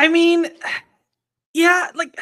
mean, yeah, like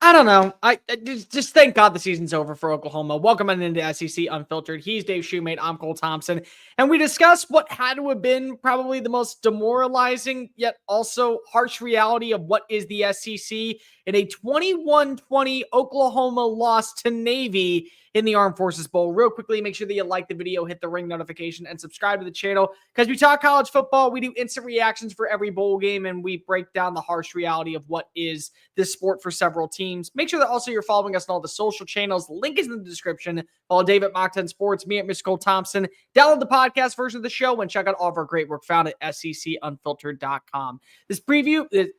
I don't know. I just thank God the season's over for Oklahoma. Welcome on into SEC Unfiltered. He's Dave Shumate. I'm Cole Thompson. And we discuss what had to have been probably the most demoralizing, yet also harsh reality of what is the SEC in a 21-20 Oklahoma loss to Navy in the Armed Forces Bowl. Real quickly, make sure that you like the video, hit the ring notification, and subscribe to the channel because we talk college football. We do instant reactions for every bowl game, and we break down the harsh reality of what is this sport for several teams. Make sure that also you're following us on all the social channels. Link is in the description. Follow Dave at Mock 10 Sports, me at Mr. Cole Thompson. Download the podcast version of the show and check out all of our great work found at secunfiltered.com. This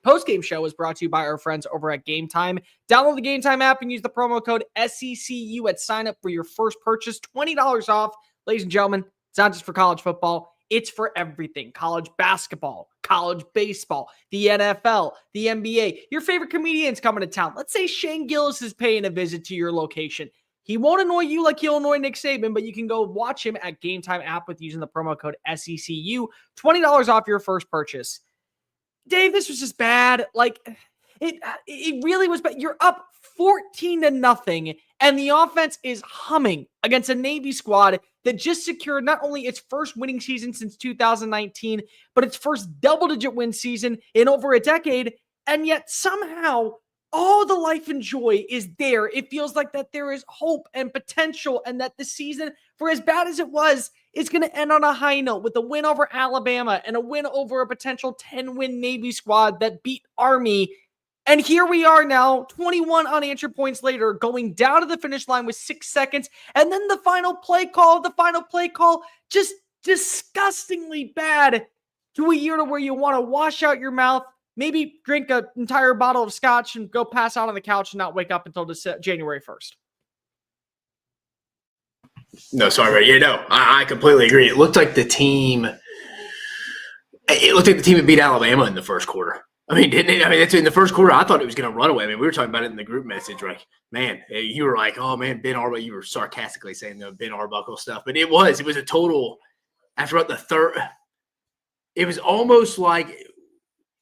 post-game show is brought to you by our friends over at Game Time. Download the Game Time app and use the promo code SECU at sign up for your first purchase. $20 off. Ladies and gentlemen, it's not just for college football. It's for everything. College basketball, college baseball, the NFL, the NBA. Your favorite comedian's coming to town. Let's say Shane Gillis is paying a visit to your location. He won't annoy you like he'll annoy Nick Saban, but you can go watch him at Game Time app with using the promo code SECU. $20 off your first purchase. Dave, this was just bad. It really was bad. You're up 14-0, and the offense is humming against a Navy squad that just secured not only its first winning season since 2019, but its first double-digit win season in over a decade, and yet somehow all the life and joy is there. It feels like that there is hope and potential, and that the season, for as bad as it was, is going to end on a high note with a win over Alabama and a win over a potential 10-win Navy squad that beat Army. And here we are now, 21 unanswered points later, going down to the finish line with 6 seconds. And then the final play call, just disgustingly bad to a year to where you want to wash out your mouth, maybe drink an entire bottle of scotch and go pass out on the couch and not wake up until January 1st. No, sorry, buddy. I completely agree. It looked like the team had beat Alabama in the first quarter. I mean, didn't it? I mean, that's in the first quarter. I thought it was going to run away. I mean, we were talking about it in the group message. Like, man, you were like, oh, man, Ben Arbuckle. You were sarcastically saying the Ben Arbuckle stuff. But it was a total – after about the third – it was almost like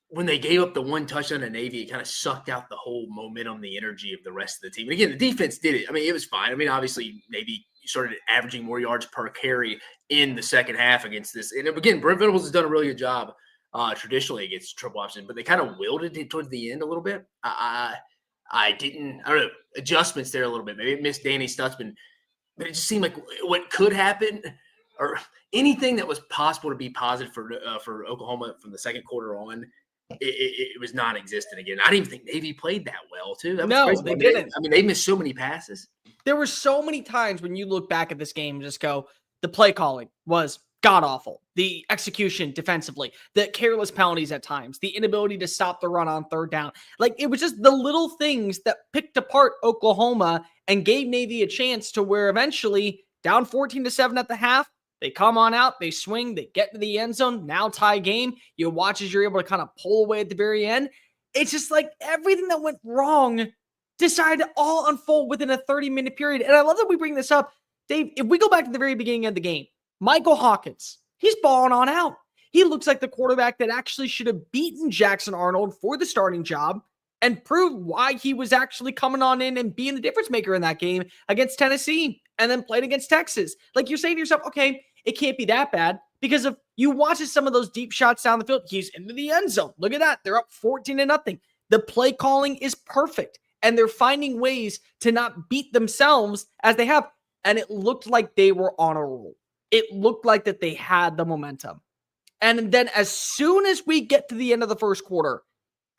when they gave up the one touchdown to Navy, it kind of sucked out the whole momentum, the energy of the rest of the team. And, again, the defense did it. I mean, it was fine. I mean, obviously, Navy started averaging more yards per carry in the second half against this. And, again, Brent Venables has done a really good job traditionally against triple option, but they kind of wielded it towards the end a little bit. I don't know, adjustments there a little bit. Maybe it missed Danny Stutzman, but it just seemed like what could happen or anything that was possible to be positive for Oklahoma from the second quarter on, it was non-existent again. I didn't even think Navy played that well, too. That was crazy. They didn't. I mean, they missed so many passes. There were so many times when you look back at this game and just go, the play calling was god-awful. The execution defensively, the careless penalties at times, the inability to stop the run on third down. Like, it was just the little things that picked apart Oklahoma and gave Navy a chance to where eventually, down 14-7 at the half, they come on out, they swing, they get to the end zone, now tie game. You watch as you're able to kind of pull away at the very end. It's just like everything that went wrong decided to all unfold within a 30-minute period. And I love that we bring this up. Dave, if we go back to the very beginning of the game, Michael Hawkins, he's balling on out. He looks like the quarterback that actually should have beaten Jackson Arnold for the starting job and proved why he was actually coming on in and being the difference maker in that game against Tennessee and then played against Texas. Like, you're saying to yourself, okay, it can't be that bad because if you watch some of those deep shots down the field, he's into the end zone. Look at that. They're up 14-0. The play calling is perfect, and they're finding ways to not beat themselves as they have. And it looked like they were on a roll. It looked like that they had the momentum. And then as soon as we get to the end of the first quarter,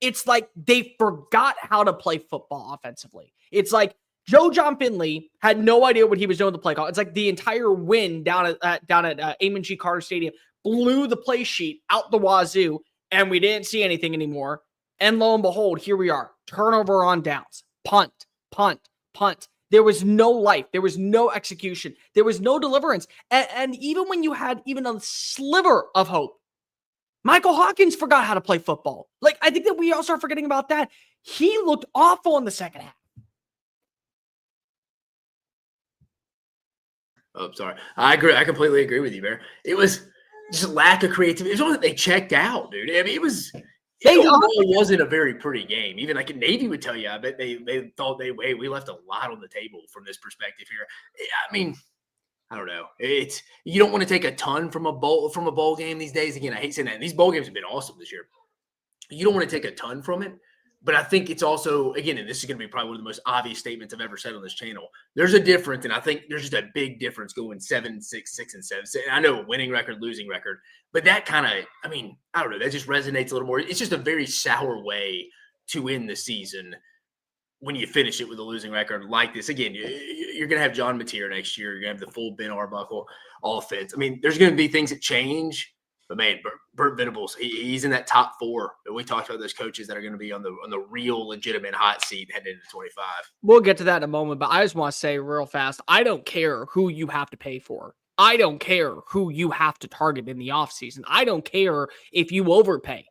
it's like they forgot how to play football offensively. It's like Joe John Finley had no idea what he was doing with the play call. It's like the entire win down at Amon G. Carter Stadium blew the play sheet out the wazoo, and we didn't see anything anymore. And lo and behold, here we are. Turnover on downs. Punt, punt, punt. There was no life. There was no execution. There was no deliverance. And even when you had even a sliver of hope, Michael Hawkins forgot how to play football. Like, I think that we all start forgetting about that. He looked awful in the second half. Oh, sorry. I agree. I completely agree with you, Bear. It was just lack of creativity. It was only that they checked out, dude. I mean, it was It wasn't a very pretty game. Even like Navy would tell you, I bet they thought we left a lot on the table from this perspective here. I mean, I don't know. You don't want to take a ton from a bowl game these days. Again, I hate saying that. And these bowl games have been awesome this year. You don't want to take a ton from it. But I think it's also, again, and this is going to be probably one of the most obvious statements I've ever said on this channel. There's a difference, and I think there's just a big difference going 7-6, 6-7. And I know winning record, losing record, but that kind of, I mean, I don't know, that just resonates a little more. It's just a very sour way to end the season when you finish it with a losing record like this. Again, you're going to have John Mateer next year. You're going to have the full Ben Arbuckle offense. I mean, there's going to be things that change. But man, Burt Venables, he's in that top 4. We talked about those coaches that are going to be on the real legitimate hot seat heading into 25. We'll get to that in a moment, but I just want to say real fast, I don't care who you have to pay for. I don't care who you have to target in the offseason. I don't care if you overpay.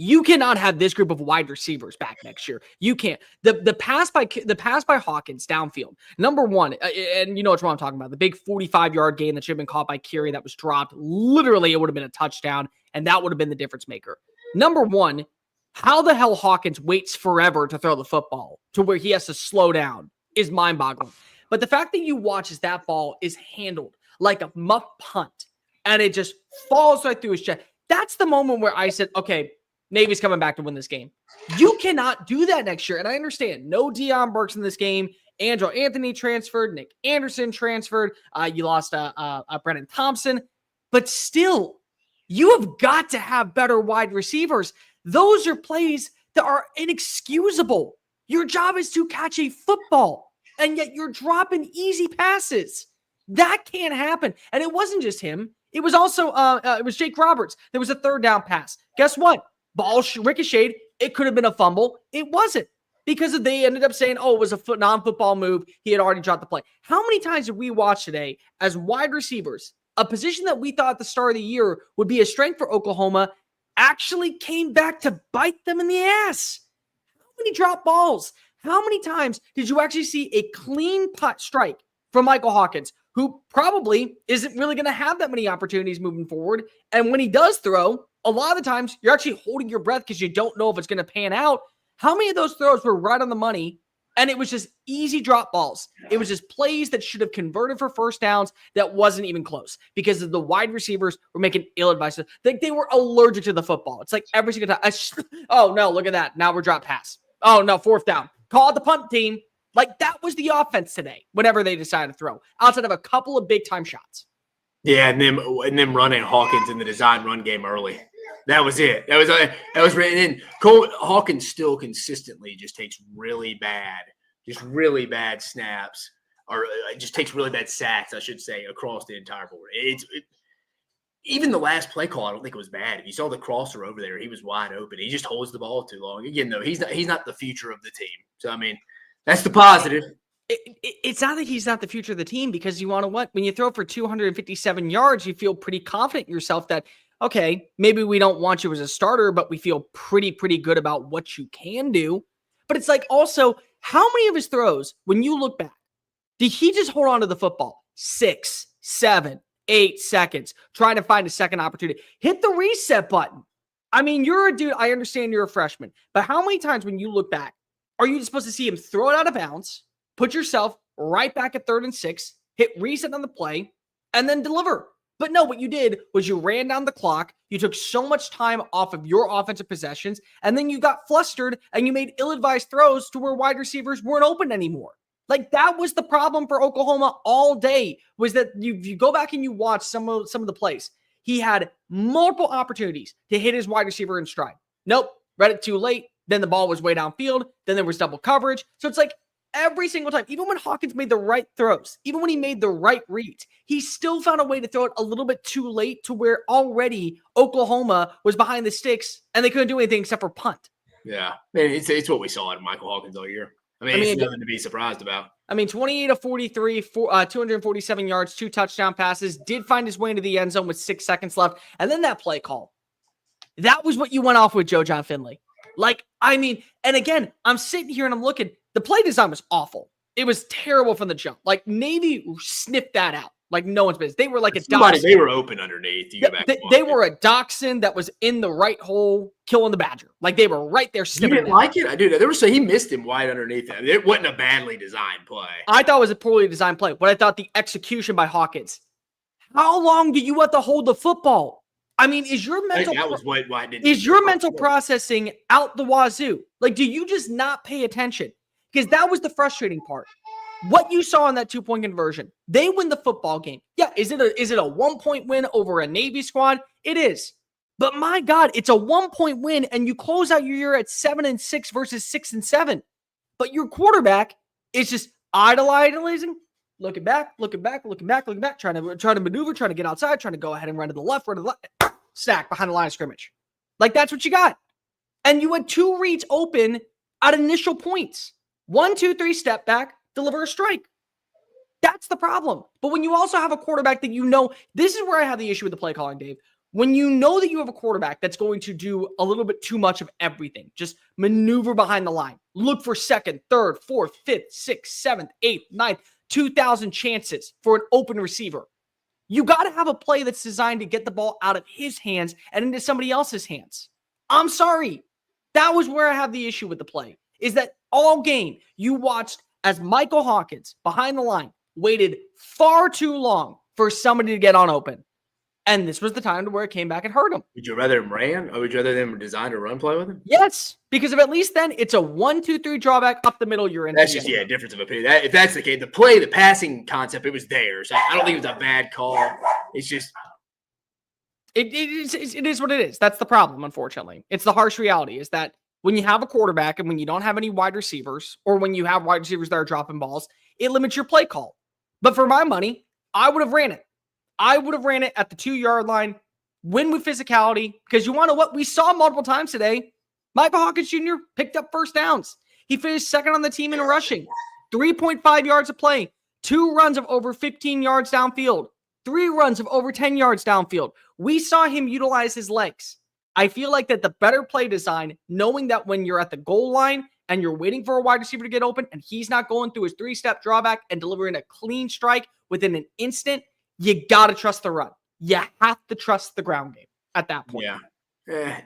You cannot have this group of wide receivers back next year. You can't. The pass by Hawkins downfield. Number one, and you know what I'm talking about. The big 45-yard gain that should have been caught by Curie that was dropped. Literally, it would have been a touchdown, and that would have been the difference maker. Number one, how the hell Hawkins waits forever to throw the football to where he has to slow down is mind-boggling. But the fact that you watch as that ball is handled like a muff punt, and it just falls right through his chest. That's the moment where I said, okay, Navy's coming back to win this game. You cannot do that next year. And I understand no Deion Burks in this game. Andrew Anthony transferred. Nick Anderson transferred. You lost Brennan Thompson. But still, you have got to have better wide receivers. Those are plays that are inexcusable. Your job is to catch a football, and yet you're dropping easy passes. That can't happen. And it wasn't just him. It was also it was Jake Roberts. There was a third down pass. Guess what? Ball ricocheted. It could have been a fumble. It wasn't, because they ended up saying, oh, it was a non-football move. He had already dropped the play. How many times did we watch today as wide receivers, a position that we thought at the start of the year would be a strength for Oklahoma, actually came back to bite them in the ass? How many drop balls? How many times did you actually see a clean putt strike from Michael Hawkins, who probably isn't really going to have that many opportunities moving forward? And when he does throw, a lot of the times you're actually holding your breath because you don't know if it's going to pan out. How many of those throws were right on the money? And it was just easy drop balls. It was just plays that should have converted for first downs that wasn't even close because the wide receivers were making ill-advised. They were allergic to the football. It's like every single time. Oh, no, look at that. Now we're drop pass. Oh, no, fourth down. Call it the punt team. Like, that was the offense today whenever they decided to throw, outside of a couple of big-time shots. Yeah, and then running Hawkins in the design run game early. That was it. That was written in. Hawkins still consistently just takes really bad snaps, or just takes really bad sacks, I should say, across the entire board. Even the last play call, I don't think it was bad. If you saw the crosser over there, he was wide open. He just holds the ball too long. Again, though, he's not the future of the team. So I mean, that's the positive. It's not that he's not the future of the team, because you want to what? When you throw for 257 yards, you feel pretty confident in yourself that, okay, maybe we don't want you as a starter, but we feel pretty good about what you can do. But it's like, also, how many of his throws, when you look back, did he just hold on to the football 6, 7, 8 seconds, trying to find a second opportunity? Hit the reset button. I mean, you're a dude. I understand you're a freshman, but how many times when you look back, are you supposed to see him throw it out of bounds, put yourself right back at 3rd and 6, hit reset on the play, and then deliver? But no, what you did was you ran down the clock. You took so much time off of your offensive possessions, and then you got flustered and you made ill-advised throws to where wide receivers weren't open anymore. Like, that was the problem for Oklahoma all day, was that you go back and you watch some of the plays. He had multiple opportunities to hit his wide receiver in stride. Nope, read it too late. Then the ball was way downfield. Then there was double coverage. So it's like, every single time, even when Hawkins made the right throws, even when he made the right reads, he still found a way to throw it a little bit too late to where already Oklahoma was behind the sticks and they couldn't do anything except for punt. Yeah, man, it's what we saw out of Michael Hawkins all year. I mean, it's nothing to be surprised about. I mean, 28 of 43, 247 yards, 2 touchdown passes, did find his way into the end zone with 6 seconds left. And then that play call. That was what you went off with, Joe John Finley. Like, I mean, and again, I'm sitting here and I'm looking. The play design was awful. It was terrible from the jump. Like, Navy sniffed that out. Like no one's business. They were like a Somebody, dachshund. they were open underneath. You go back. They were a dachshund that was in the right hole killing the badger. Like they were right there You sniffing didn't like it? I do. There was he missed him wide underneath that. It wasn't a badly designed play. I thought it was a poorly designed play, but I thought the execution by Hawkins. How long do you have to hold the football? I mean, is your mental mental processing out the wazoo? Like, do you just not pay attention? Because that was the frustrating part. What you saw in that 2-point conversion, they win the football game. Yeah, is it a 1-point win over a Navy squad? It is. But my God, it's a 1-point win, and you close out your year at 7-6 versus 6-7. But your quarterback is just idolizing, looking back, trying to maneuver, trying to get outside, trying to go ahead and run to the left, stack behind the line of scrimmage. Like that's what you got. And you had 2 reads open at initial points. 1, 2, 3 step back, deliver a strike. That's the problem. But when you also have a quarterback that this is where I have the issue with the play calling, Dave. When you know that you have a quarterback that's going to do a little bit too much of everything, just maneuver behind the line, look for second, third, fourth, fifth, sixth, seventh, eighth, ninth, 2,000 chances for an open receiver. You got to have a play that's designed to get the ball out of his hands and into somebody else's hands. I'm sorry. That was where I have the issue with the play, is that all game you watched as Michael Hawkins behind the line waited far too long for somebody to get on open. And this was the time to where it came back and hurt him. Would you rather him ran, or would you rather them design a run play with him? Yes, because if at least then it's a 1, 2, 3 drawback up the middle. You're in. That's just difference of opinion. If that's the case, the passing concept, it was theirs. I don't think it was a bad call. It's just it is what it is. That's the problem. Unfortunately, it's the harsh reality. Is that when you have a quarterback and when you don't have any wide receivers, or when you have wide receivers that are dropping balls, it limits your play call. But for my money, I would have ran it. I would have ran it at the 2-yard line, win with physicality, because you want to know what we saw multiple times today. Michael Hawkins Jr. picked up first downs. He finished second on the team in rushing, 3.5 yards of play, 2 runs of over 15 yards downfield, 3 runs of over 10 yards downfield. We saw him utilize his legs. I feel like that the better play design, knowing that when you're at the goal line and you're waiting for a wide receiver to get open and he's not going through his 3-step drawback and delivering a clean strike within an instant, you got to trust the run. You have to trust the ground game at that point.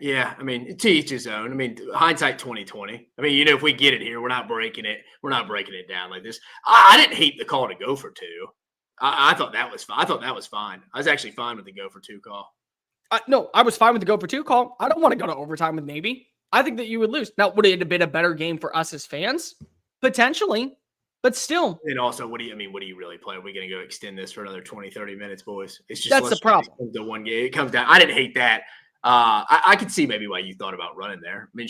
Yeah. I mean, to each his own. I mean, hindsight 2020. I mean, if we get it here, we're not breaking it. We're not breaking it down like this. I didn't hate the call to go for 2. I thought that was fine. I was actually fine with the go for 2 call. No, I was fine with the go for 2 call. I don't want to go to overtime with Navy. I think that you would lose. Now, would it have been a better game for us as fans? Potentially. But still. And also, what do you really play? Are we going to go extend this for another 20, 30 minutes, boys? It's just that's the problem. The one game. It comes down. I didn't hate that. I could see maybe why you thought about running there. I mean,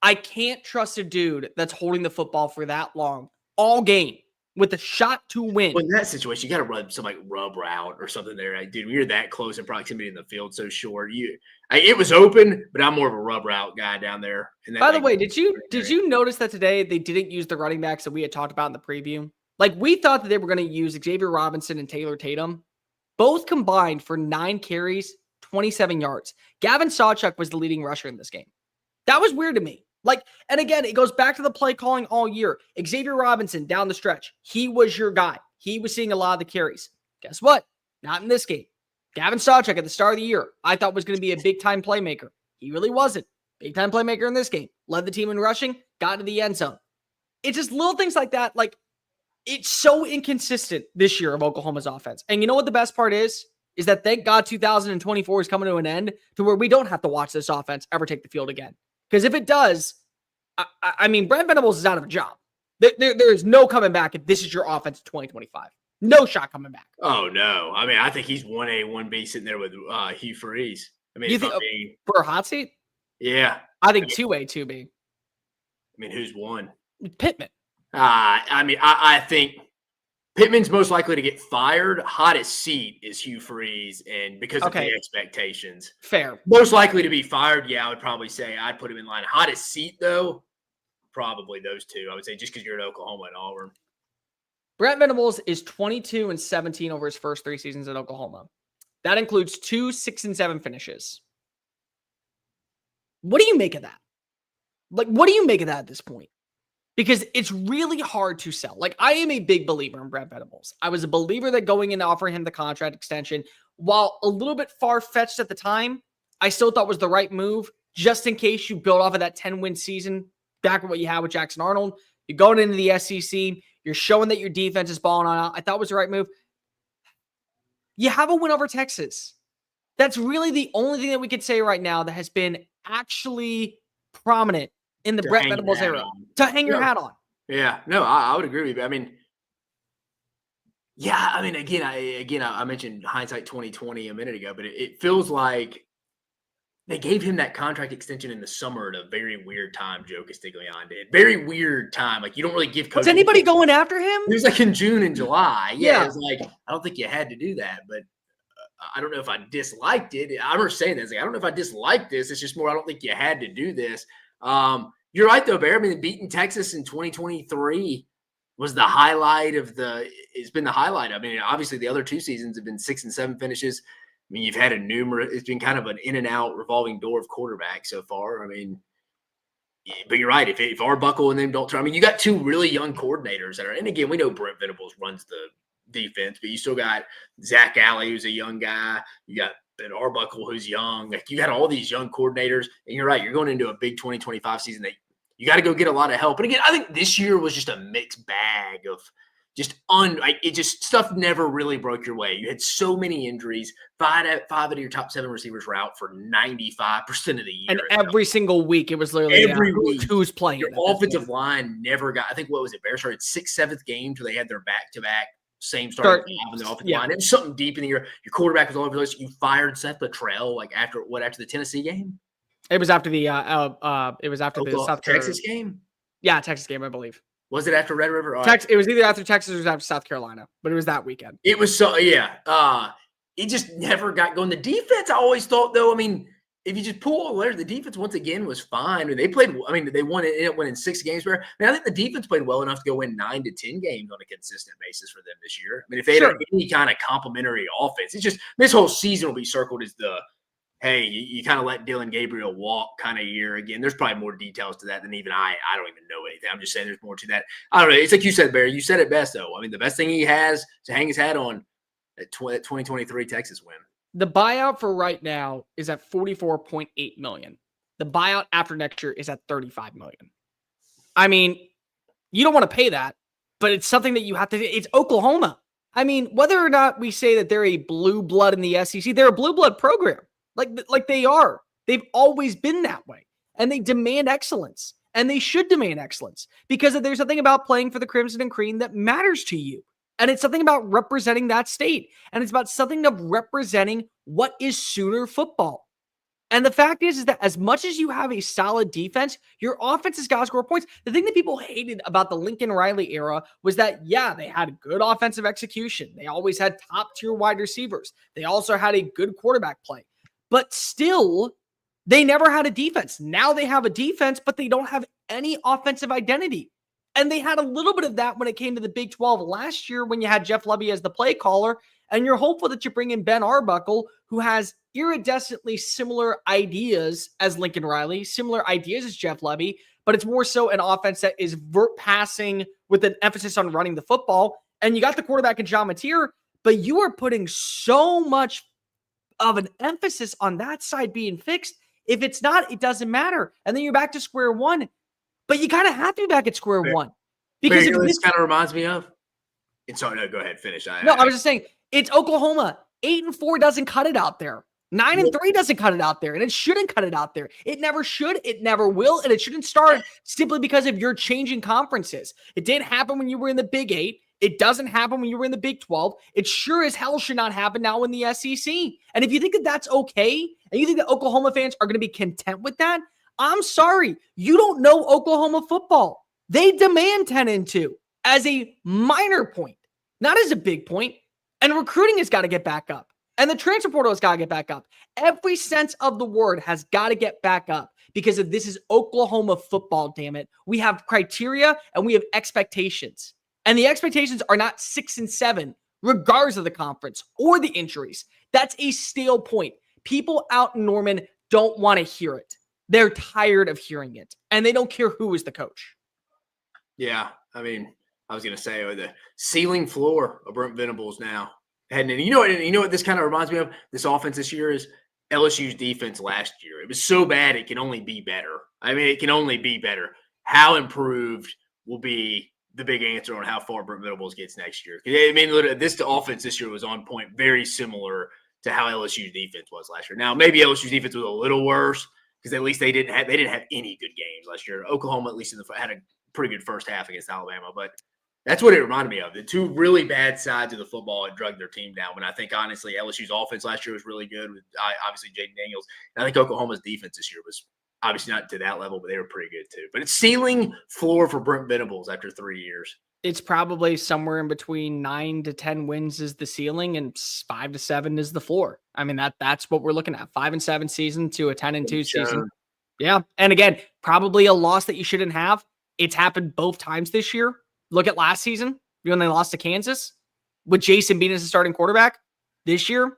I can't trust a dude that's holding the football for that long all game with a shot to win. Well, in that situation, you got to run some like rub route or something there. Like, dude, when you're that close in proximity in the field, so short, it was open, but I'm more of a rub route guy down there. By the way, did you notice that today they didn't use the running backs that we had talked about in the preview? Like we thought that they were going to use Xavier Robinson and Taylor Tatum, both combined for 9 carries, 27 yards. Gavin Sawchuk was the leading rusher in this game. That was weird to me. Like, and again, it goes back to the play calling all year. Xavier Robinson down the stretch, he was your guy. He was seeing a lot of the carries. Guess what? Not in this game. Gavin Sawchuk at the start of the year, I thought was going to be a big-time playmaker. He really wasn't. Big-time playmaker in this game. Led the team in rushing, got to the end zone. It's just little things like that. Like, it's so inconsistent this year of Oklahoma's offense. And you know what the best part is? Is that thank God 2024 is coming to an end to where we don't have to watch this offense ever take the field again. Because if it does, I mean, Brent Venables is out of a job. There is no coming back if this is your offense in 2025. No shot coming back. Oh, no. I mean, I think he's 1A, 1B sitting there with Hugh Freeze. I mean, you think for a hot seat? Yeah. I think 2A, 2B. I mean, who's 1? Pittman. I think Pittman's most likely to get fired. Hottest seat is Hugh Freeze, and because of the expectations. Fair. Most likely to be fired, I would probably say I'd put him in line. Hottest seat, though, probably those 2. I would say just because you're at Oklahoma and Auburn. Brent Venables is 22-17 over his first 3 seasons at Oklahoma. That includes 2 6-7 finishes. What do you make of that? Like, what do you make of that at this point? because it's really hard to sell. Like, I am a big believer in Brent Venables. I was a believer that going in and offering him the contract extension, while a little bit far-fetched at the time, I still thought was the right move, just in case you build off of that 10-win season, back with what you had with Jackson Arnold. You're going into the SEC. You're showing that your defense is balling on out. I thought it was the right move. You have a win over Texas. That's really the only thing that we could say right now that has been actually prominent in the Brent Venables era to hang your hat on. Yeah, no, I would agree with you. I mean, yeah, I mean, again, I mentioned hindsight 2020 a minute ago, but it feels like they gave him that contract extension in the summer at a very weird time. Joe Castiglione did. Very weird time. Like, you don't really give coaches. Was anybody going after him? It was like in June and July. Yeah, it was like, I don't think you had to do that, but I don't know if I disliked it. I remember saying this. Like, I don't know if I disliked this. It's just more, I don't think you had to do this. You're right, though, Bear. I mean, beating Texas in 2023 was the highlight of it's been the highlight. I mean, obviously the other two seasons have been 6 and 7 finishes. I mean, you've had it's been kind of an in and out revolving door of quarterbacks so far. I mean, but you're right. If Arbuckle and them don't turn, I mean, you got two really young coordinators that are, and again, we know Brent Venables runs the defense, but you still got Zach Alley, who's a young guy. You got Ben Arbuckle, who's young. Like, you got all these young coordinators, and you're right. You're going into a big 2025 season that you got to go get a lot of help. And again, I think this year was just a mixed bag of stuff never really broke your way. You had so many injuries. Five out of your top 7 receivers were out for 95% of the year. And every single week, it was literally every week who's playing. Your offensive line never got. I think what was it? Bears started 6th, 7th game till they had their back-to-back same starting in the offensive line. It was something deep in the year. Your quarterback was all over the place. You fired Seth Luttrell after the Tennessee game. It was after the the South Texas game. Yeah, Texas game, I believe. Was it after Red River? It was either after Texas or it was after South Carolina, but it was that weekend. It was it just never got going. The defense, I always thought, though, I mean, if you just pull all the layers, the defense once again was fine. I mean, they played. I mean, they ended up winning 6 games. I mean, I think the defense played well enough to go win 9 to 10 games on a consistent basis for them this year. I mean, if they had any kind of complementary offense, it's just this whole season will be circled as the hey, you kind of let Dylan Gabriel walk kind of year. Again, there's probably more details to that than even I don't even know anything. I'm just saying there's more to that. I don't know. It's like you said, Barry. You said it best, though. I mean, the best thing he has to hang his hat on that 2023 Texas win. The buyout for right now is at $44.8 million. The buyout after next year is at $35 million. I mean, you don't want to pay that, but it's something that you have to. It's Oklahoma. I mean, whether or not we say that they're a blue blood in the SEC, they're a blue blood program. Like they are. They've always been that way. And they demand excellence. And they should demand excellence. Because there's something about playing for the Crimson and Cream that matters to you. And it's something about representing that state. And it's about something of representing what is Sooner football. And the fact is that as much as you have a solid defense, your offense has got to score points. The thing that people hated about the Lincoln Riley era was that, yeah, they had good offensive execution. They always had top-tier wide receivers. They also had a good quarterback play. But still, they never had a defense. Now they have a defense, but they don't have any offensive identity. And they had a little bit of that when it came to the Big 12 last year when you had Jeff Lebby as the play caller. And you're hopeful that you bring in Ben Arbuckle, who has iridescently similar ideas as Lincoln Riley, similar ideas as Jeff Lebby, but it's more so an offense that is vert passing with an emphasis on running the football. And you got the quarterback in John Mateer, but you are putting so much of an emphasis on that side being fixed. If it's not, it doesn't matter. And then you're back to square one. But you kind of have to be back at square one. Because this kind of reminds me of. And sorry, no, go ahead, finish. I was just saying, it's Oklahoma. 8-4 doesn't cut it out there. 9-3 doesn't cut it out there. And it shouldn't cut it out there. It never should. It never will. And it shouldn't start simply because of your changing conferences. It didn't happen when you were in the Big 8. It doesn't happen when you were in the Big 12. It sure as hell should not happen now in the SEC. And if you think that that's okay, and you think that Oklahoma fans are going to be content with that, I'm sorry. You don't know Oklahoma football. They demand 10-2 as a minor point, not as a big point. And recruiting has got to get back up. And the transfer portal has got to get back up. Every sense of the word has got to get back up because if this is Oklahoma football, damn it. We have criteria and we have expectations. And the expectations are not 6 and 7, regardless of the conference or the injuries. That's a stale point. People out in Norman don't want to hear it. They're tired of hearing it. And they don't care who is the coach. Yeah, I mean, I was gonna say the ceiling floor of Brent Venables now. And you know what this kind of reminds me of? This offense this year is LSU's defense last year. It was so bad it can only be better. I mean, it can only be better. How improved will be the big answer on how far Brent Venables gets next year. I mean, literally, this offense this year was on point, very similar to how LSU's defense was last year. Now, maybe LSU's defense was a little worse because at least they didn't have any good games last year. Oklahoma, at least had a pretty good first half against Alabama, but that's what it reminded me of. The two really bad sides of the football had drugged their team down. When I think, honestly, LSU's offense last year was really good with obviously Jaden Daniels. And I think Oklahoma's defense this year was obviously not to that level, but they were pretty good too. But it's ceiling floor for Brent Venables after 3 years. It's probably somewhere in between 9 to 10 wins is the ceiling and 5 to 7 is the floor. I mean, that's what we're looking at. 5-7 season to a 10-2 season. Yeah. And again, probably a loss that you shouldn't have. It's happened both times this year. Look at last season when they lost to Kansas with Jason Bean as the starting quarterback. This year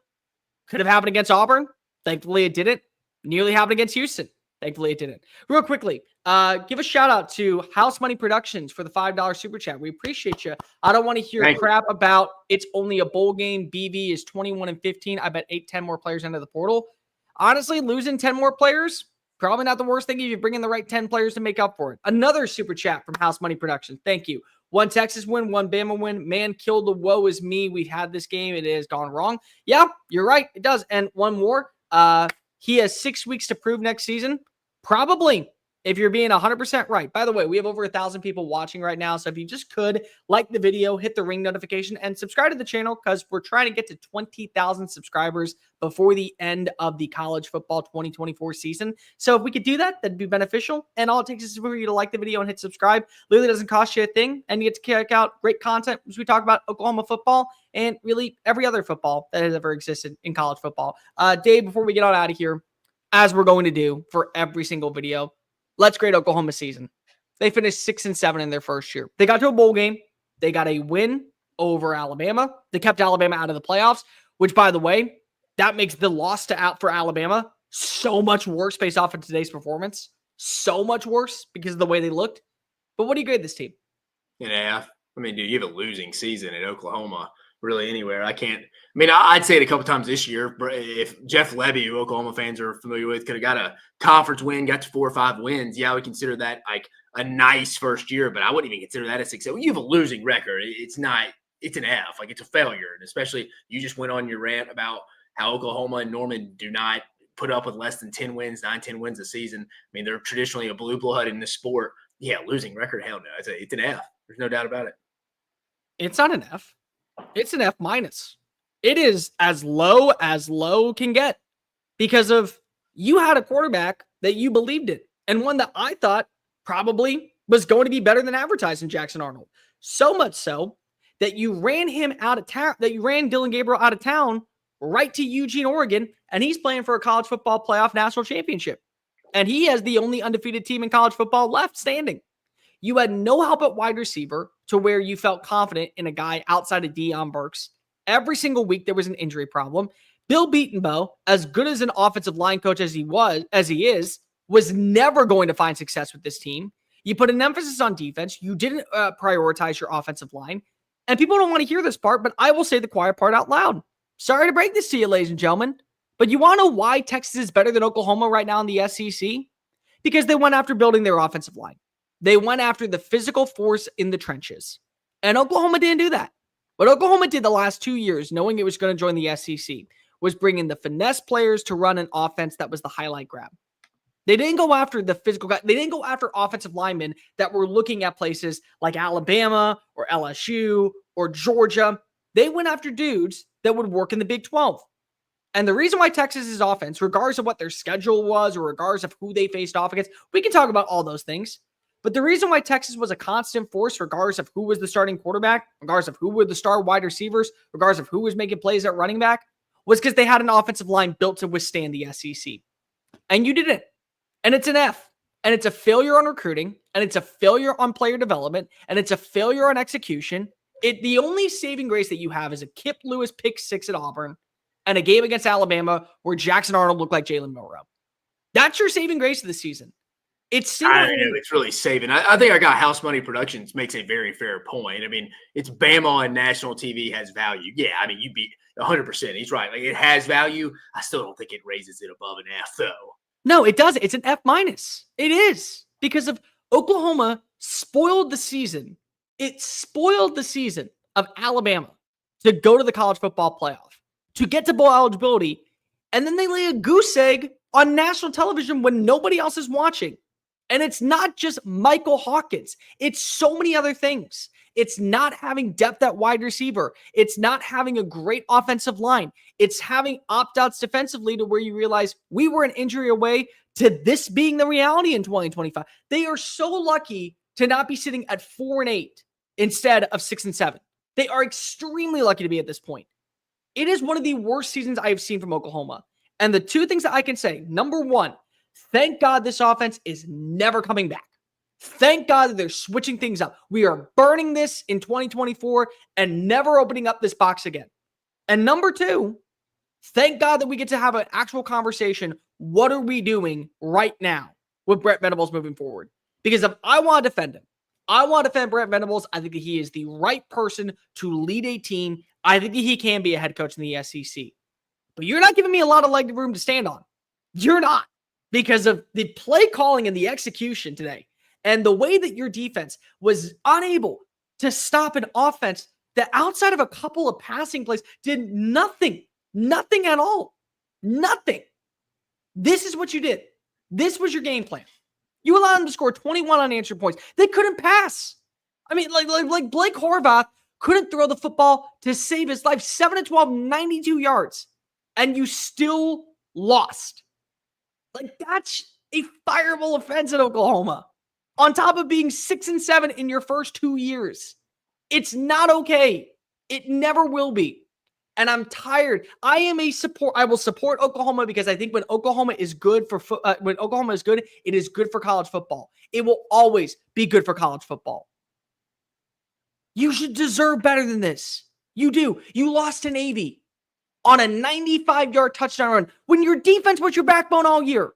could have happened against Auburn. Thankfully, it didn't. Nearly happened against Houston. Thankfully, it didn't. Real quickly, give a shout out to House Money Productions for the $5 super chat. We appreciate you. I don't want to hear crap about it's only a bowl game. BV is 21-15. I bet 8-10 more players into the portal. Honestly, losing 10 more players, probably not the worst thing if you bring in the right 10 players to make up for it. Another super chat from House Money Productions. Thank you. 1 Texas win, 1 Bama win. Man, kill the woe is me. We've had this game. It has gone wrong. Yeah, you're right. It does. And one more. He has 6 weeks to prove next season. Probably, if you're being 100% right. By the way, we have over 1,000 people watching right now. So if you just could like the video, hit the ring notification, and subscribe to the channel because we're trying to get to 20,000 subscribers before the end of the college football 2024 season. So if we could do that, that'd be beneficial. And all it takes is for you to like the video and hit subscribe. Literally doesn't cost you a thing. And you get to check out great content as we talk about Oklahoma football and really every other football that has ever existed in college football. Dave, before we get on out of here, as we're going to do for every single video, let's grade Oklahoma season. They finished 6-7 in their first year. They got to a bowl game. They got a win over Alabama. They kept Alabama out of the playoffs, which, by the way, that makes the loss for Alabama so much worse based off of today's performance. So much worse because of the way they looked. But what do you grade this team? Yeah, I mean, dude, you have a losing season at Oklahoma. Really anywhere. I'd say it a couple times this year. If Jeff Levy, who Oklahoma fans are familiar with, could have got a conference win, got to 4 or 5 wins, yeah, we consider that like a nice first year, but I wouldn't even consider that a success. When you have a losing record, it's not, it's an F. Like, it's a failure. And especially you just went on your rant about how Oklahoma and Norman do not put up with less than 10 wins, 9-10 wins a season. I mean, they're traditionally a blue blood in this sport. Yeah, losing record, hell no. It's an F. There's no doubt about it. It's not an F. It's an F-. It is as low can get because of you had a quarterback that you believed in and one that I thought probably was going to be better than advertised in Jackson Arnold. So much so that you ran him out of town, that you ran Dylan Gabriel out of town right to Eugene, Oregon, and he's playing for a college football playoff national championship. And he has the only undefeated team in college football left standing. You had no help at wide receiver to where you felt confident in a guy outside of Deion Burks. Every single week there was an injury problem. Bill Beatonbow, as good as an offensive line coach as he is, was never going to find success with this team. You put an emphasis on defense. You didn't prioritize your offensive line. And people don't want to hear this part, but I will say the quiet part out loud. Sorry to break this to you, ladies and gentlemen, but you want to know why Texas is better than Oklahoma right now in the SEC? Because they went after building their offensive line. They went after the physical force in the trenches. And Oklahoma didn't do that. What Oklahoma did the last 2 years, knowing it was going to join the SEC, was bring in the finesse players to run an offense that was the highlight grab. They didn't go after the physical guy. They didn't go after offensive linemen that were looking at places like Alabama or LSU or Georgia. They went after dudes that would work in the Big 12. And the reason why Texas's offense, regardless of what their schedule was or regardless of who they faced off against, we can talk about all those things. But the reason why Texas was a constant force, regardless of who was the starting quarterback, regardless of who were the star wide receivers, regardless of who was making plays at running back, was because they had an offensive line built to withstand the SEC. And you didn't. And it's an F. And it's a failure on recruiting. And it's a failure on player development. And it's a failure on execution. The only saving grace that you have is a Kip Lewis pick 6 at Auburn and a game against Alabama where Jackson Arnold looked like Jalen Milroe. That's your saving grace of the season. It's I single-handedly. it's really saving. I think I got House Money Productions makes a very fair point. I mean, it's Bama on national TV has value. Yeah, I mean, you beat 100%. He's right. Like, it has value. I still don't think it raises it above an F, though. No, it doesn't. It's an F minus. It is because of Oklahoma spoiled the season. It spoiled the season of Alabama to go to the college football playoff, to get to bowl eligibility, and then they lay a goose egg on national television when nobody else is watching. And it's not just Michael Hawkins. It's so many other things. It's not having depth at wide receiver. It's not having a great offensive line. It's having opt-outs defensively to where you realize we were an injury away to this being the reality in 2025. They are so lucky to not be sitting at 4-8 instead of 6-7. They are extremely lucky to be at this point. It is one of the worst seasons I've seen from Oklahoma. And the two things that I can say, number one, thank God this offense is never coming back. Thank God that they're switching things up. We are burning this in 2024 and never opening up this box again. And number two, thank God that we get to have an actual conversation. What are we doing right now with Brent Venables moving forward? Because if I want to defend him, I want to defend Brent Venables. I think that he is the right person to lead a team. I think that he can be a head coach in the SEC. But you're not giving me a lot of leg room to stand on. You're not. Because of the play calling and the execution today and the way that your defense was unable to stop an offense that outside of a couple of passing plays did nothing at all. Nothing. This is what you did. This was your game plan. You allowed them to score 21 unanswered points. They couldn't pass. I mean, like Blake Horvath couldn't throw the football to save his life. 7-12, 92 yards. And you still lost. Like, that's a fireable offense at Oklahoma. On top of being 6-7 in your first 2 years. It's not okay. It never will be. And I'm tired. I will support Oklahoma because I think when Oklahoma is good it is good for college football. It will always be good for college football. You should deserve better than this. You do. You lost to Navy on a 95-yard touchdown run when your defense was your backbone all year.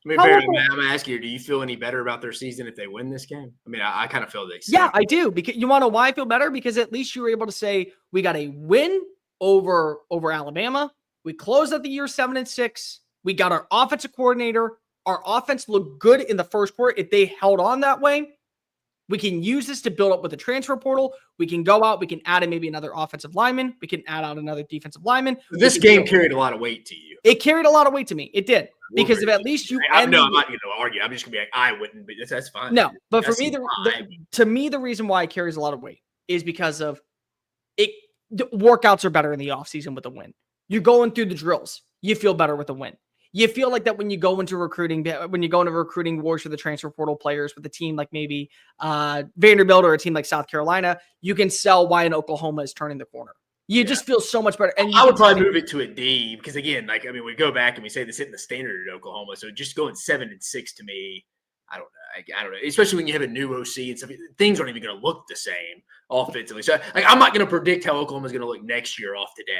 I mean, Barry, I'm asking you, do you feel any better about their season if they win this game? I mean, I kind of feel the same. Yeah, I do. Because you want to know why I feel better? Because at least you were able to say we got a win over Alabama. We closed out the year 7-6. We got our offensive coordinator. Our offense looked good in the first quarter. If they held on that way, we can use this to build up with the transfer portal. We can go out. We can add in maybe another offensive lineman. We can add out another defensive lineman. This game carried a lot of weight to you. It carried a lot of weight to me. It did. Because if at least you I'm not going to argue. I'm just going to be like, I wouldn't, but that's fine. No, but for me, the reason why it carries a lot of weight is because of it. The workouts are better in the offseason with a win. You're going through the drills. You feel better with a win. You feel like that when you go into recruiting wars for the transfer portal players with a team like maybe Vanderbilt or a team like South Carolina, you can sell why in Oklahoma is turning the corner. You just feel so much better. And I would probably move it to a D because, again, we go back and we say this isn't the standard at Oklahoma. So just going 7-6 to me, I don't know. I don't know. Especially when you have a new OC and stuff, things aren't even going to look the same offensively. So I'm not going to predict how Oklahoma is going to look next year off today.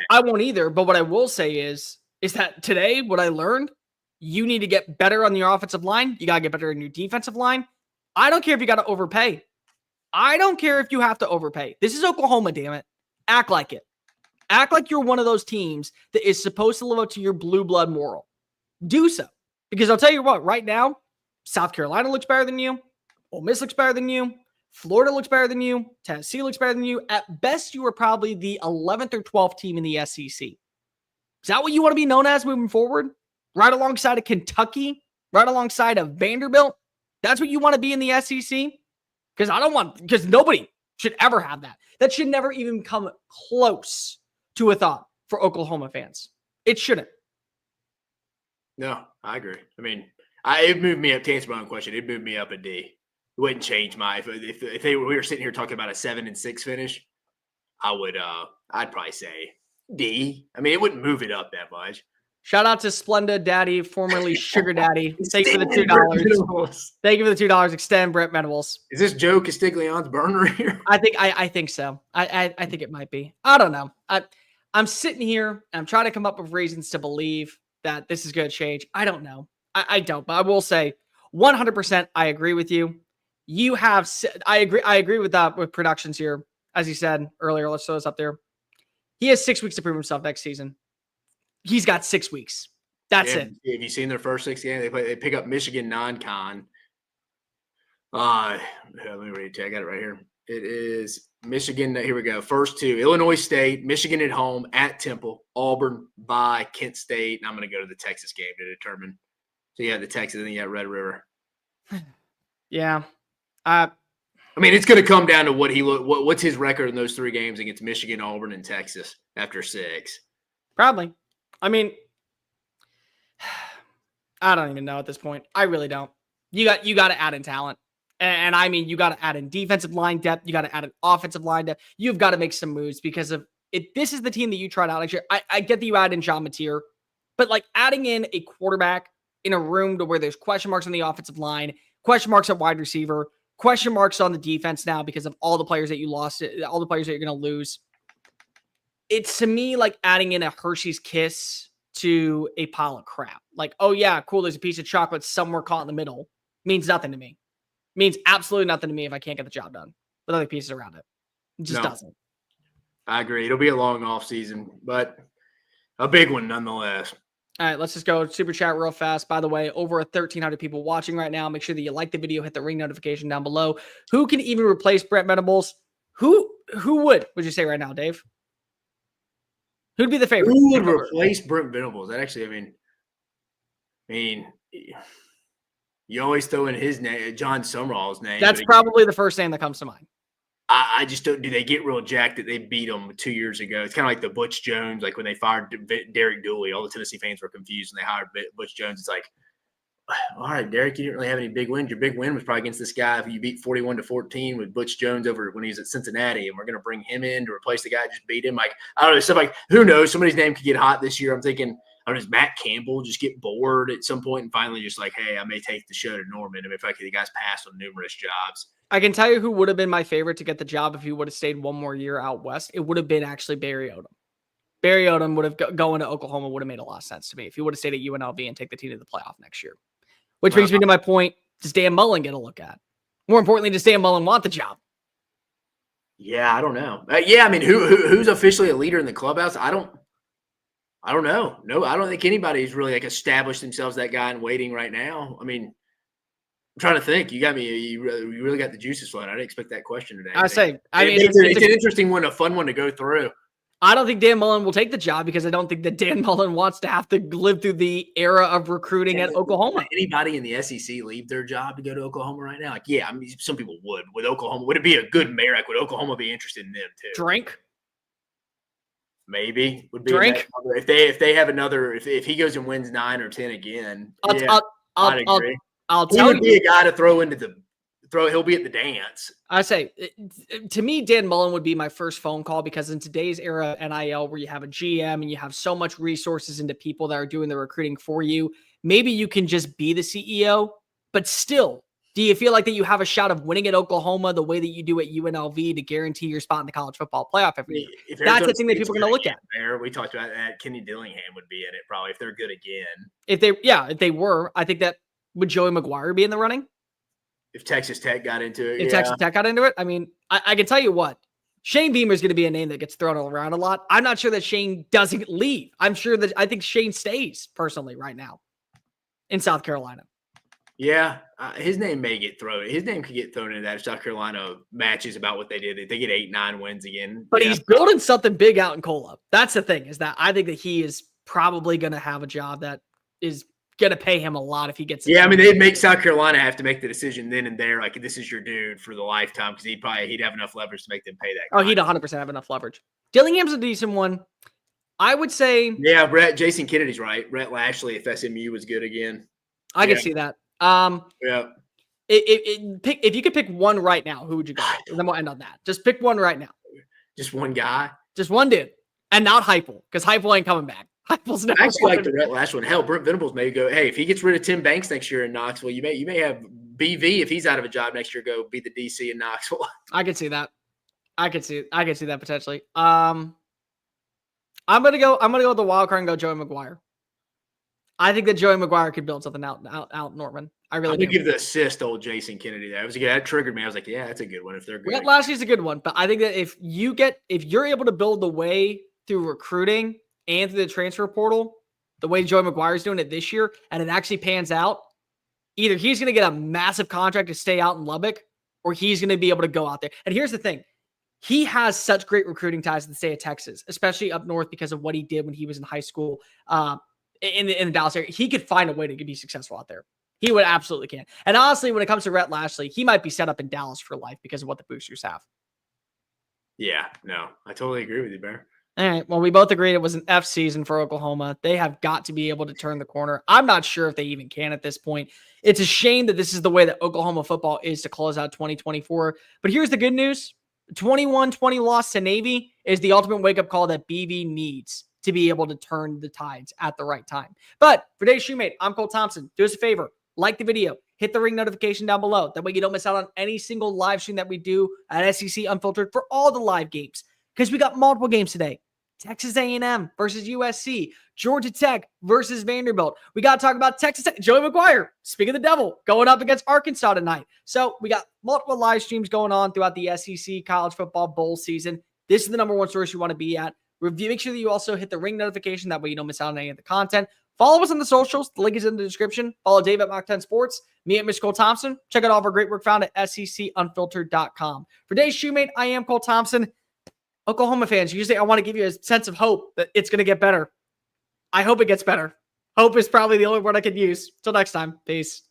I won't either. But what I will say is that today, what I learned, you need to get better on your offensive line. You got to get better in your defensive line. I don't care if you got to overpay. I don't care if you have to overpay. This is Oklahoma, damn it. Act like it. Act like you're one of those teams that is supposed to live up to your blue blood moral. Do so. Because I'll tell you what, right now, South Carolina looks better than you. Ole Miss looks better than you. Florida looks better than you. Tennessee looks better than you. At best, you are probably the 11th or 12th team in the SEC. Is that what you want to be known as moving forward? Right alongside of Kentucky? Right alongside of Vanderbilt? That's what you want to be in the SEC? Because nobody should ever have that. That should never even come close to a thought for Oklahoma fans. It shouldn't. No, I agree. I mean, it moved me up. To answer my own question, it moved me up a D. It wouldn't change my if we were sitting here talking about a 7-6 finish, I'd probably say D. I mean, it wouldn't move it up that much. Shout out to Splenda Daddy, formerly Sugar Daddy. Thank you for the $2. Thank you for the $2. Extend Brent Venables. Is this Joe Castiglione's burner here? I think so. I think it might be. I don't know. I'm sitting here and I'm trying to come up with reasons to believe that this is going to change. I don't know. I don't, but I will say 100% I agree with you. I agree with that with productions here. As you said earlier, let's throw this up there. He has 6 weeks to prove himself next season. He's got 6 weeks. That's it. Have you seen their first 6 games? They pick up Michigan non-con. Let me read it to you. I got it right here. It is Michigan. Here we go. First 2: Illinois State, Michigan at home, at Temple, Auburn, by Kent State. And I'm going to go to the Texas game to determine. So you have the Texas, and then you have Red River. Yeah. I mean, it's going to come down to what's his record in those 3 games against Michigan, Auburn, and Texas after 6. Probably. I mean, I don't even know at this point. I really don't. You got to add in talent. And I mean, you got to add in defensive line depth. You got to add an offensive line depth. You've got to make some moves because of it. This is the team that you tried out next year. I get that you add in Shumate, but like adding in a quarterback in a room to where there's question marks on the offensive line, question marks at wide receiver, question marks on the defense now because of all the players that you lost, all the players that you're going to lose. It's to me like adding in a Hershey's Kiss to a pile of crap. Like, oh yeah, cool. There's a piece of chocolate somewhere caught in the middle. Means nothing to me. Means absolutely nothing to me if I can't get the job done with other pieces around it. It just doesn't. I agree. It'll be a long off season, but a big one nonetheless. All right, let's just go super chat real fast. By the way, over 1,300 people watching right now. Make sure that you like the video, hit the ring notification down below. Who can even replace Brent Venables? Who would you say right now, Dave? Who'd be the favorite? Who would replace Brent Venables? That actually, I mean, you always throw in his name, John Sumrall's name. That's probably the first name that comes to mind. I just don't. Do they get real jacked that they beat them 2 years ago? It's kind of like the Butch Jones, like when they fired Derek Dooley. All the Tennessee fans were confused when they hired Butch Jones. It's like, all right, Derek, you didn't really have any big wins. Your big win was probably against this guy who you beat 41-14 with Butch Jones over when he was at Cincinnati, and we're going to bring him in to replace the guy who just beat him. Like, I don't know, stuff like, who knows? Somebody's name could get hot this year. I'm thinking, does Matt Campbell just get bored at some point and finally just like, hey, I may take the show to Norman. I mean, the guy's passed on numerous jobs. I can tell you who would have been my favorite to get the job if he would have stayed one more year out west. It would have been actually Barry Odom. Barry Odom would have going to Oklahoma would have made a lot of sense to me if he would have stayed at UNLV and take the team to the playoff next year. Which brings me to my point. Does Dan Mullen get a look at? More importantly, does Dan Mullen want the job? Yeah, I don't know. I mean, who's officially a leader in the clubhouse? I don't know. No, I don't think anybody's really like established themselves that guy in waiting right now. I mean, I'm trying to think. You got me. You really got the juices flowing. I didn't expect that question today. It's an interesting one, a fun one to go through. I don't think Dan Mullen will take the job because I don't think that Dan Mullen wants to have to live through the era of recruiting at Oklahoma. Would anybody in the SEC leave their job to go to Oklahoma right now? Like, yeah, I mean, some people would. With Oklahoma, would it be a good Merrick? Would Oklahoma be interested in them too? Drink. Maybe would be Drink if they have another if he goes and wins 9 or 10 again. I'd agree. I'll tell you, be a guy to throw into the throw. He'll be at the dance. I say to me, Dan Mullen would be my first phone call because in today's era of NIL, where you have a GM and you have so much resources into people that are doing the recruiting for you, maybe you can just be the CEO. But still, do you feel like that you have a shot of winning at Oklahoma the way that you do at UNLV to guarantee your spot in the college football playoff every year? That's the thing that people are going to look at. We talked about that. Kenny Dillingham would be in it probably if they're good again. If they were, I think that would Joey McGuire be in the running? If Texas Tech got into it. If Texas Tech got into it, I mean, I can tell you what, Shane Beamer is going to be a name that gets thrown around a lot. I'm not sure that Shane doesn't leave. I think Shane stays personally right now in South Carolina. Yeah, his name may get thrown. His name could get thrown into that if South Carolina matches about what they did. If they get 8-9 wins again. But he's building something big out in Cola. That's the thing, is that I think that he is probably going to have a job that is going to pay him a lot if he gets. Yeah, I mean, they'd make South Carolina have to make the decision then and there. Like, this is your dude for the lifetime because he'd have enough leverage to make them pay that. Oh, he'd 100% have enough leverage. Dillingham's a decent one. I would say. Yeah, Jason Kennedy's right. Rhett Lashley, if SMU was good again. I can see that. Yeah. If you could pick one right now, who would you go with? And then we'll end on that. Just pick one right now. Just one guy? Just one dude. And not Heupel, because Heupel ain't coming back. Heupel's never. I actually like the Rhett Lashley one. Hell, Brent Venables may go, hey, if he gets rid of Tim Banks next year in Knoxville, you may have BV, if he's out of a job next year, go be the DC in Knoxville. I could see that. I could see that potentially. I'm gonna go with the wild card and go Joey McGuire. I think that Joey McGuire could build something out Norman. I really I'm gonna do. give the assist to old Jason Kennedy. That triggered me. I was like, yeah, that's a good one if they're good. Rhett Lashley's a good one, but I think that if you're able to build the way through recruiting and through the transfer portal, the way Joey McGuire's doing it this year, and it actually pans out, either he's going to get a massive contract to stay out in Lubbock, or he's going to be able to go out there. And here's the thing. He has such great recruiting ties to the state of Texas, especially up north because of what he did when he was in high school in the Dallas area. He could find a way to be successful out there. He would absolutely can. And honestly, when it comes to Rhett Lashley, he might be set up in Dallas for life because of what the boosters have. Yeah, no, I totally agree with you, Bear. All right. Well, we both agreed it was an F season for Oklahoma. They have got to be able to turn the corner. I'm not sure if they even can at this point. It's a shame that this is the way that Oklahoma football is to close out 2024. But here's the good news. 21-20 loss to Navy is the ultimate wake-up call that BV needs to be able to turn the tides at the right time. But for Dave Shumate, I'm Cole Thompson. Do us a favor. Like the video. Hit the ring notification down below. That way you don't miss out on any single live stream that we do at SEC Unfiltered for all the live games. Because we got multiple games today. Texas A&M versus USC. Georgia Tech versus Vanderbilt. We got to talk about Texas Tech. Joey McGuire, speak of the devil, going up against Arkansas tonight. So we got multiple live streams going on throughout the SEC College Football Bowl season. This is the number one source you want to be at. Make sure that you also hit the ring notification. That way you don't miss out on any of the content. Follow us on the socials. The link is in the description. Follow Dave at Mach 10 Sports. Me at Mr. Cole Thompson. Check out all of our great work found at secunfiltered.com. For Dave Shumate, I am Cole Thompson. Oklahoma fans, usually I want to give you a sense of hope that it's going to get better. I hope it gets better. Hope is probably the only word I could use. Till next time. Peace.